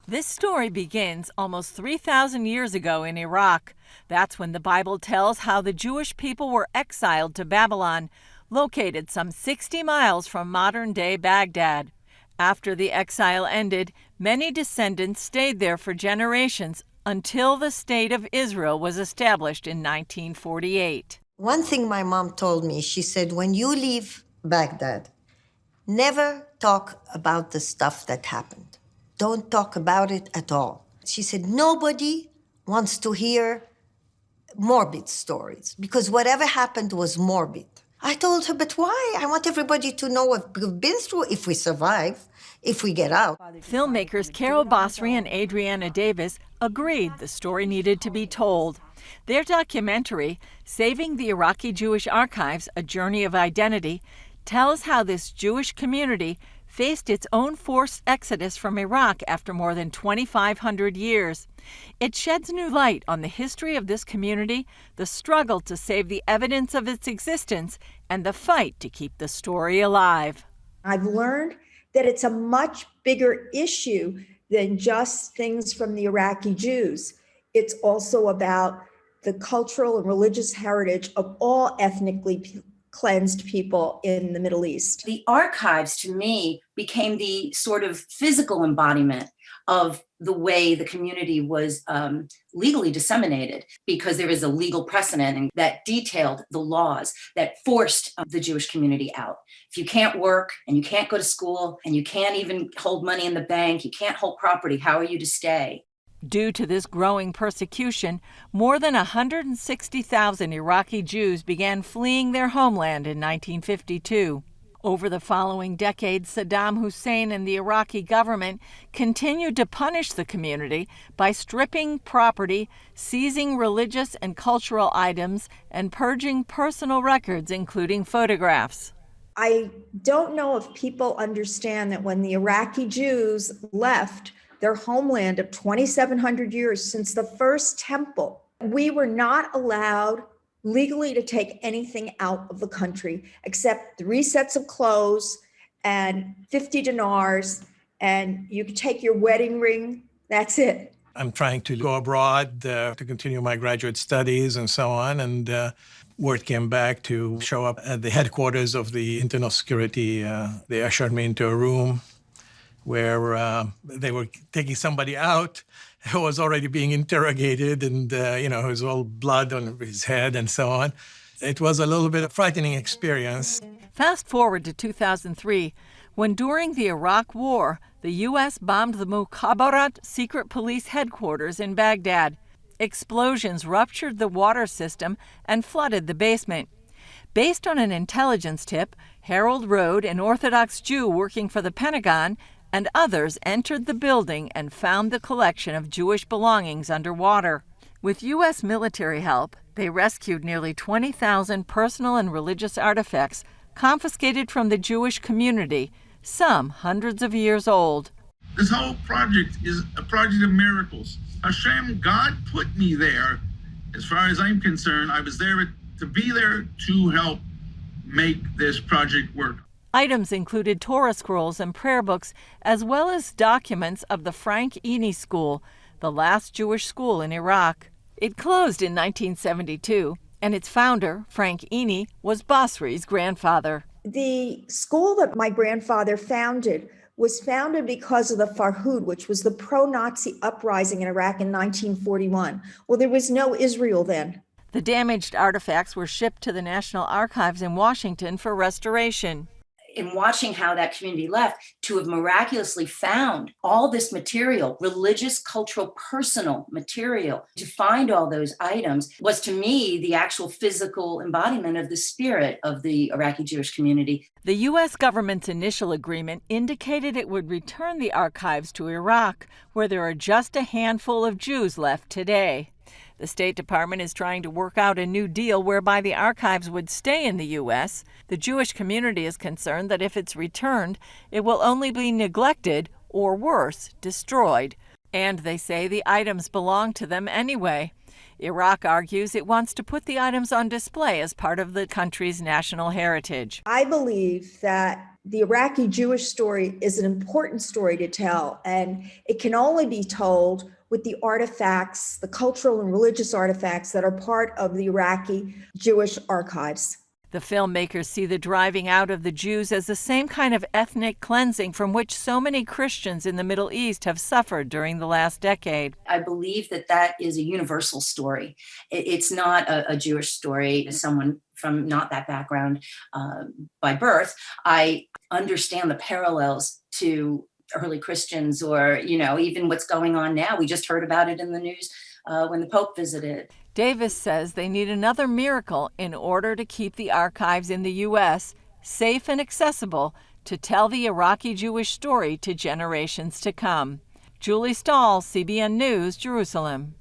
This story begins almost 3,000 years ago in Iraq. That's when the Bible tells how the Jewish people were exiled to Babylon, located some 60 miles from modern-day Baghdad. After the exile ended, many descendants stayed there for generations until the State of Israel was established in 1948. One thing my mom told me, she said, when you leave Baghdad, never talk about the stuff that happened. Don't talk about it at all. She said, nobody wants to hear morbid stories because whatever happened was morbid. I told her, but why? I want everybody to know what we've been through if we survive, if we get out. Filmmakers Carol Basri and Adriana Davis agreed the story needed to be told. Their documentary, Saving the Iraqi Jewish Archives, A Journey of Identity, tells how this Jewish community faced its own forced exodus from Iraq after more than 2,500 years. It sheds new light on the history of this community, the struggle to save the evidence of its existence, and the fight to keep the story alive. I've learned that it's a much bigger issue than just things from the Iraqi Jews. It's also about the cultural and religious heritage of all ethnically cleansed people in the Middle East. The archives, to me, became the sort of physical embodiment of the way the community was legally disseminated, because there is a legal precedent that detailed the laws that forced the Jewish community out. If you can't work and you can't go to school and you can't even hold money in the bank, you can't hold property, how are you to stay? Due to this growing persecution, more than 160,000 Iraqi Jews began fleeing their homeland in 1952. Over the following decades, Saddam Hussein and the Iraqi government continued to punish the community by stripping property, seizing religious and cultural items, and purging personal records, including photographs. I don't know if people understand that when the Iraqi Jews left their homeland of 2,700 years since the first temple, we were not allowed legally to take anything out of the country except 3 sets of clothes and 50 dinars, and you could take your wedding ring. That's it. I'm trying to go abroad to continue my graduate studies and so on, and word came back to show up at the headquarters of the internal security. They ushered me into a room where they were taking somebody out who was already being interrogated, and, it was all blood on his head and so on. It was a little bit of a frightening experience. Fast forward to 2003, when during the Iraq War, the U.S. bombed the Mukhabarat secret police headquarters in Baghdad. Explosions ruptured the water system and flooded the basement. Based on an intelligence tip, Harold Rode, an Orthodox Jew working for the Pentagon, and others entered the building and found the collection of Jewish belongings underwater. With U.S. military help, they rescued nearly 20,000 personal and religious artifacts confiscated from the Jewish community, some hundreds of years old. This whole project is a project of miracles. Hashem, God put me there. As far as I'm concerned, I was there to be there to help make this project work. Items included Torah scrolls and prayer books, as well as documents of the Frank Eni School, the last Jewish school in Iraq. It closed in 1972, and its founder, Frank Eni, was Basri's grandfather. The school that my grandfather founded was founded because of the Farhud, which was the pro-Nazi uprising in Iraq in 1941. Well, there was no Israel then. The damaged artifacts were shipped to the National Archives in Washington for restoration. In watching how that community left, to have miraculously found all this material, religious, cultural, personal material, to find all those items was, to me, the actual physical embodiment of the spirit of the Iraqi Jewish community. The U.S. government's initial agreement indicated it would return the archives to Iraq, where there are just a handful of Jews left today. The State Department is trying to work out a new deal whereby the archives would stay in the U.S. The Jewish community is concerned that if it's returned, it will only be neglected or, worse, destroyed. And they say the items belong to them anyway. Iraq argues it wants to put the items on display as part of the country's national heritage. I believe that The Iraqi Jewish story is an important story to tell, and it can only be told with the artifacts, the cultural and religious artifacts that are part of the Iraqi Jewish archives. The filmmakers see the driving out of the Jews as the same kind of ethnic cleansing from which so many Christians in the Middle East have suffered during the last decade. I believe that that is a universal story. It's not a Jewish story. As someone from not that background by birth, I understand the parallels to early Christians, or, even what's going on now. We just heard about it in the news when the Pope visited. Davis says they need another miracle in order to keep the archives in the U.S. safe and accessible to tell the Iraqi Jewish story to generations to come. Julie Stahl, CBN News, Jerusalem.